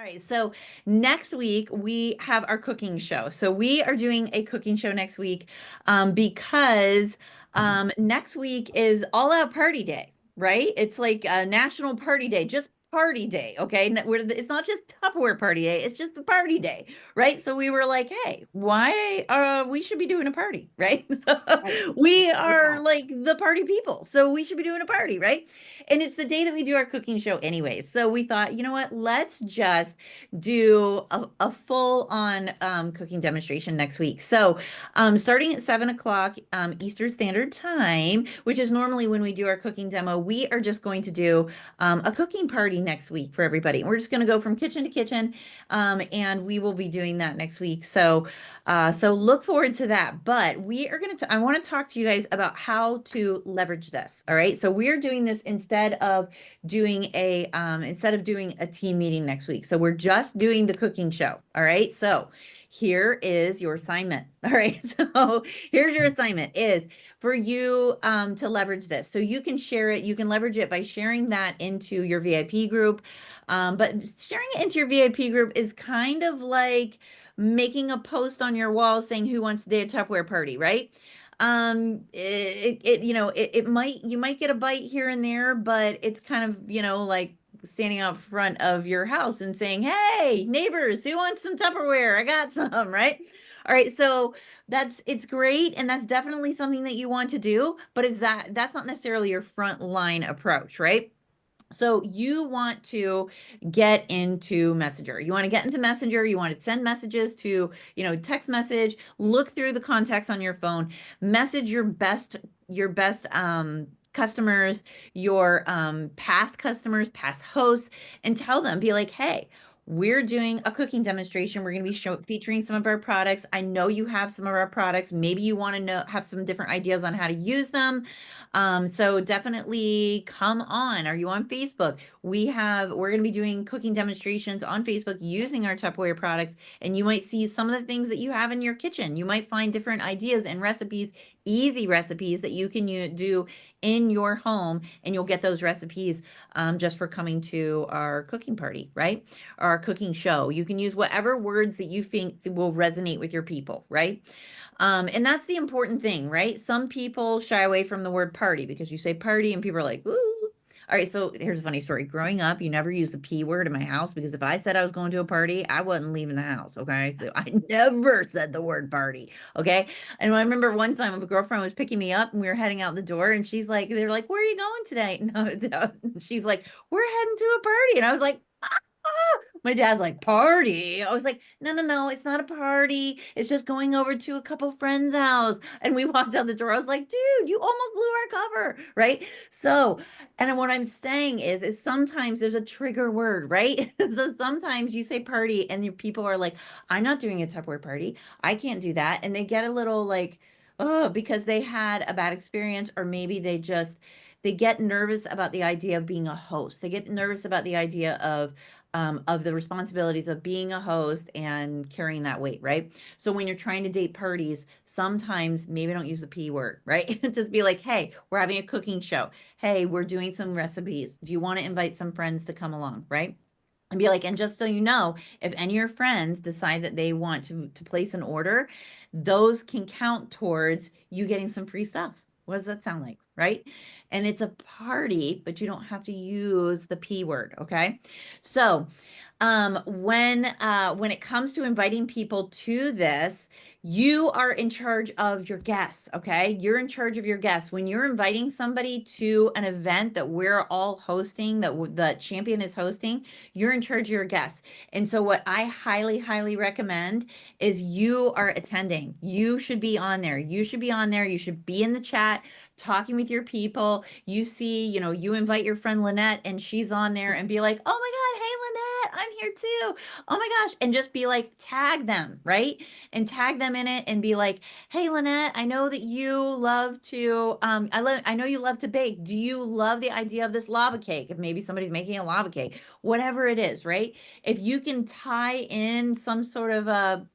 All right, so next week we have our cooking show. So we are doing a cooking show next week because next week is all out party day, right? It's like a national party day, just party day, okay? It's not just Tupperware party day, it's just the party day, right? So we were like, hey, why we should be doing a party, right? So Right. we are Yeah. like the party people, so we should be doing a party, right? And it's the day that we do our cooking show anyways. So we thought, you know what? Let's just do a full on cooking demonstration next week. So starting at 7 o'clock Eastern Standard Time, which is normally when we do our cooking demo, we are just going to do a cooking party next week for everybody. We're just going to go from kitchen to kitchen, and we will be doing that next week. So look forward to that. But we are going to, I want to talk to you guys about how to leverage this. All right. So we're doing this instead of doing a team meeting next week. So we're just doing the cooking show. All right. So here is your assignment. All right. So here's your assignment is for you to leverage this. So you can share it. You can leverage it by sharing that into your VIP group. But sharing it into your VIP group is kind of like making a post on your wall saying who wants to day a Tupperware party, right? It might, you might get a bite here and there, but it's kind of, like standing out front of your house and saying, hey, neighbors, who wants some Tupperware? I got some, right? All right, so it's great, and that's definitely something that you want to do, but that's not necessarily your front line approach, right? So you want to get into Messenger. You want to get into Messenger. You want to send messages to, text message, look through the contacts on your phone, message your best customers, your past customers, past hosts, and tell them, be like, hey, we're doing a cooking demonstration. We're going to be featuring some of our products. I know you have some of our products. Maybe you want to have some different ideas on how to use them. So definitely come on. Are you on Facebook? We're going to be doing cooking demonstrations on Facebook using our Tupperware products, and you might see some of the things that you have in your kitchen. You might find different ideas and recipes, easy recipes that you can do in your home, and you'll get those recipes just for coming to our cooking party, right? Or our cooking show. You can use whatever words that you think will resonate with your people, right? And that's the important thing, right? Some people shy away from the word party because you say party and people are like, ooh. All right, so here's a funny story. Growing up, you never used the P word in my house because if I said I was going to a party, I wasn't leaving the house. Okay. So I never said the word party. Okay. And I remember one time a girlfriend was picking me up and we were heading out the door and they're like, where are you going today? No, no. She's like, we're heading to a party. And I was like, my dad's like, party? I was like, no, no, no, it's not a party. It's just going over to a couple friends' house. And we walked out the door. I was like, dude, you almost blew our cover, right? So, and what I'm saying is sometimes there's a trigger word, right? So sometimes you say party and your people are like, I'm not doing a Tupperware party. I can't do that. And they get a little like, oh, because they had a bad experience, or maybe they get nervous about the idea of being a host. They get nervous about the idea of the responsibilities of being a host and carrying that weight, right? So when you're trying to date parties, sometimes maybe don't use the P word, right? Just be like, hey, we're having a cooking show. Hey, we're doing some recipes. Do you want to invite some friends to come along, right? And be like, and just so you know, if any of your friends decide that they want to place an order, those can count towards you getting some free stuff. What does that sound like? Right? And it's a party, but you don't have to use the P word. Okay. So when it comes to inviting people to this, you are in charge of your guests. Okay. You're in charge of your guests. When you're inviting somebody to an event that we're all hosting, that the champion is hosting, you're in charge of your guests. And so what I highly, highly recommend is you are attending. You should be on there. You should be on there. You should be in the chat talking with your people. You see, you invite your friend Lynette and she's on there and be like, oh my God, hey Lynette, I'm here too. Oh my gosh. And just be like, tag them, right? And tag them in it and be like, hey Lynette, I know that you love to I know you love to bake. Do you love the idea of this lava cake? If maybe somebody's making a lava cake, whatever it is, right? If you can tie in some sort of a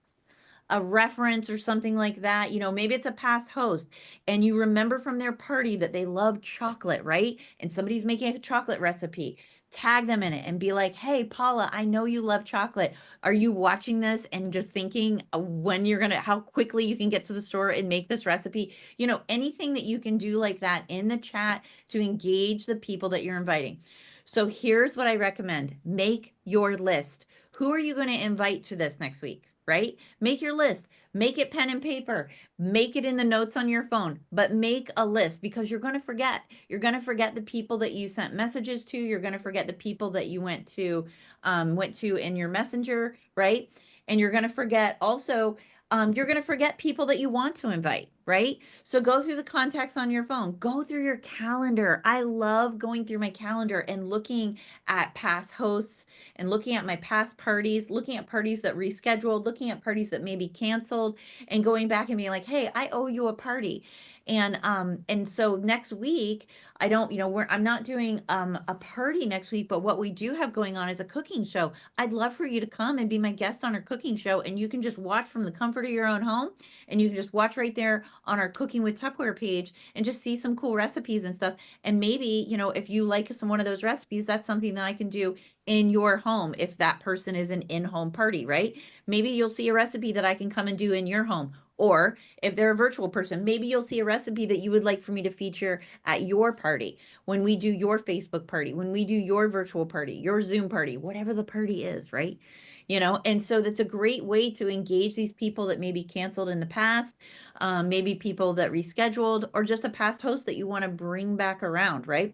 reference or something like that, maybe it's a past host and you remember from their party that they love chocolate, right? And somebody's making a chocolate recipe. tag them in it and be like, hey, Paula, I know you love chocolate. Are you watching this and just thinking when you're going to, how quickly you can get to the store and make this recipe? You know, anything that you can do like that in the chat to engage the people that you're inviting. So here's what I recommend. Make your list. Who are you going to invite to this next week, right? Make your list. Make it pen and paper. Make it in the notes on your phone, but make a list because you're going to forget. You're going to forget the people that you sent messages to. You're going to forget the people that you went to in your messenger, right? And you're going to forget also, you're going to forget people that you want to invite, right? So go through the contacts on your phone, go through your calendar. I love going through my calendar and looking at past hosts and looking at my past parties, looking at parties that rescheduled, looking at parties that maybe canceled, and going back and being like, hey, I owe you a party. And so next week, I don't, you know, I'm not doing a party next week, but what we do have going on is a cooking show. I'd love for you to come and be my guest on our cooking show, and you can just watch from the comfort of your own home, and you can just watch right there on our Cooking with Tupperware page and just see some cool recipes and stuff. And maybe, you know, if you like some one of those recipes, that's something that I can do in your home if that person is an in-home party, right? Maybe you'll see a recipe that I can come and do in your home. Or if they're a virtual person, maybe you'll see a recipe that you would like for me to feature at your party, when we do your Facebook party, when we do your virtual party, your Zoom party, whatever the party is, right? You know, and so that's a great way to engage these people that maybe canceled in the past, maybe people that rescheduled, or just a past host that you want to bring back around, right?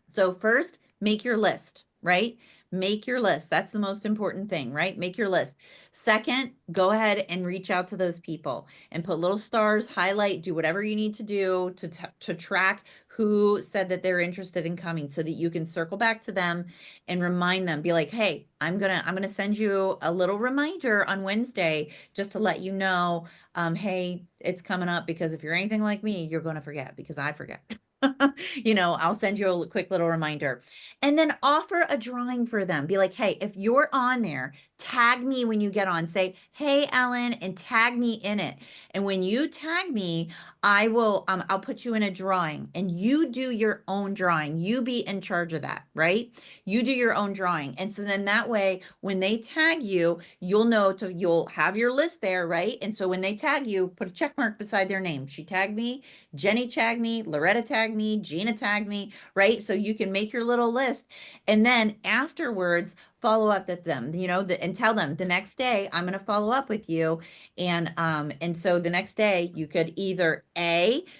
So first, make your list, right? Make your list. That's the most important thing, right? Make your list. Second, go ahead and reach out to those people and put little stars, highlight, do whatever you need to do to track who said that they're interested in coming so that you can circle back to them and remind them. Be like, "Hey, I'm going to send you a little reminder on Wednesday just to let you know, hey, it's coming up, because if you're anything like me, you're going to forget because I forget." You know, I'll send you a quick little reminder. And then offer a drawing for them. Be like, hey, if you're on there, tag me when you get on. Say, hey, Ellen, and tag me in it. And when you tag me, I'll put you in a drawing, and you do your own drawing. You be in charge of that, right? You do your own drawing. And so then that way, when they tag you, you'll have your list there, right? And so when they tag you, put a check mark beside their name. She tagged me, Jenny tagged me, Loretta tagged me, Gina tagged me, right? So you can make your little list. And then afterwards, follow up with them, you know, and tell them the next day, I'm going to follow up with you. And so the next day you could either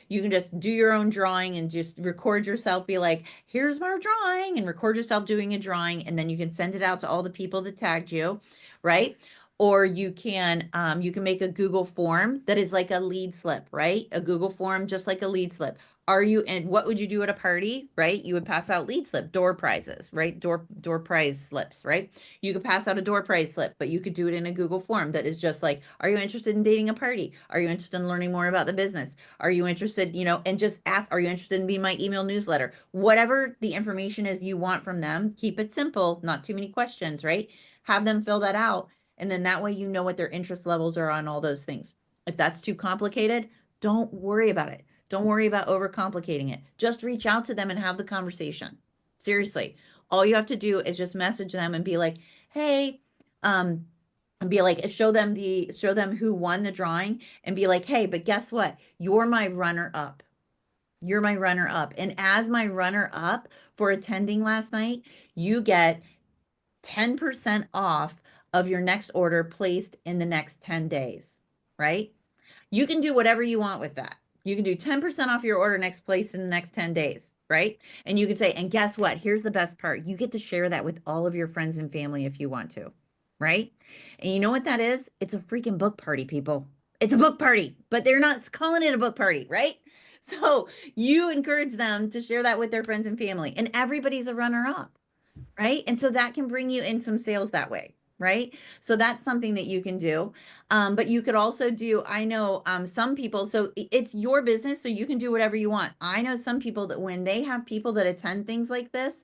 you can just do your own drawing and just record yourself, be like, here's my drawing, and record yourself doing a drawing. And then you can send it out to all the people that tagged you, right? Or you can make a Google form that is like a lead slip, right? A Google form, just like a lead slip. And what would you do at a party, right? You would pass out lead slip, door prizes, right? Door prize slips, right? You could pass out a door prize slip, but you could do it in a Google form that is just like, are you interested in dating a party? Are you interested in learning more about the business? Are you interested, you know, and just ask, are you interested in being my email newsletter? Whatever the information is you want from them, keep it simple, not too many questions, right? Have them fill that out. And then that way you know what their interest levels are on all those things. If that's too complicated, don't worry about it. Don't worry about overcomplicating it. Just reach out to them and have the conversation. Seriously. All you have to do is just message them and be like, hey, and be like, show them who won the drawing, and be like, hey, but guess what? You're my runner up. You're my runner up. And as my runner up for attending last night, you get 10% off of your next order placed in the next 10 days, right? You can do whatever you want with that. You can do 10% off your order next place in the next 10 days, right? And you can say, and guess what? Here's the best part. You get to share that with all of your friends and family if you want to, right? And you know what that is? It's a freaking book party, people. It's a book party, but they're not calling it a book party, right? So you encourage them to share that with their friends and family, and everybody's a runner up, right? And so that can bring you in some sales that way, right? So that's something that you can do. But you could also do, I know some people, so it's your business, so you can do whatever you want. I know some people that when they have people that attend things like this,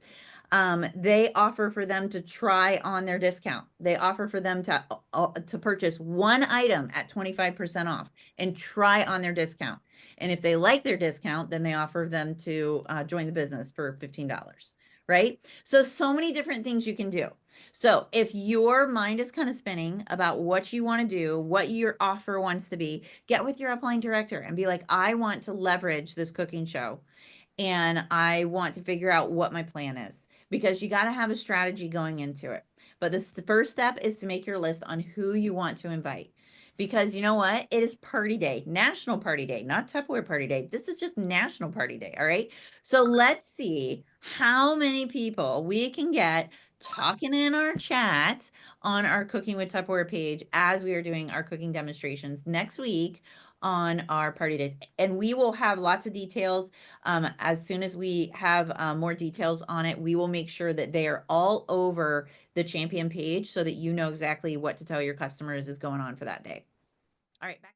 they offer for them to try on their discount. They offer for them to purchase one item at 25% off and try on their discount. And if they like their discount, then they offer them to join the business for $15. right? So many different things you can do. So if your mind is kind of spinning about what you want to do, what your offer wants to be, get with your upline director and be like, I want to leverage this cooking show and I want to figure out what my plan is because you got to have a strategy going into it. But this the first step is to make your list on who you want to invite. Because you know what? It is party day, national party day, not Tupperware party day. This is just national party day. All right. So let's see how many people we can get talking in our chat on our Cooking with Tupperware page as we are doing our cooking demonstrations next week on our party days. And we will have lots of details. As soon as we have more details on it, we will make sure that they are all over the champion page so that you know exactly what to tell your customers is going on for that day. All right. Back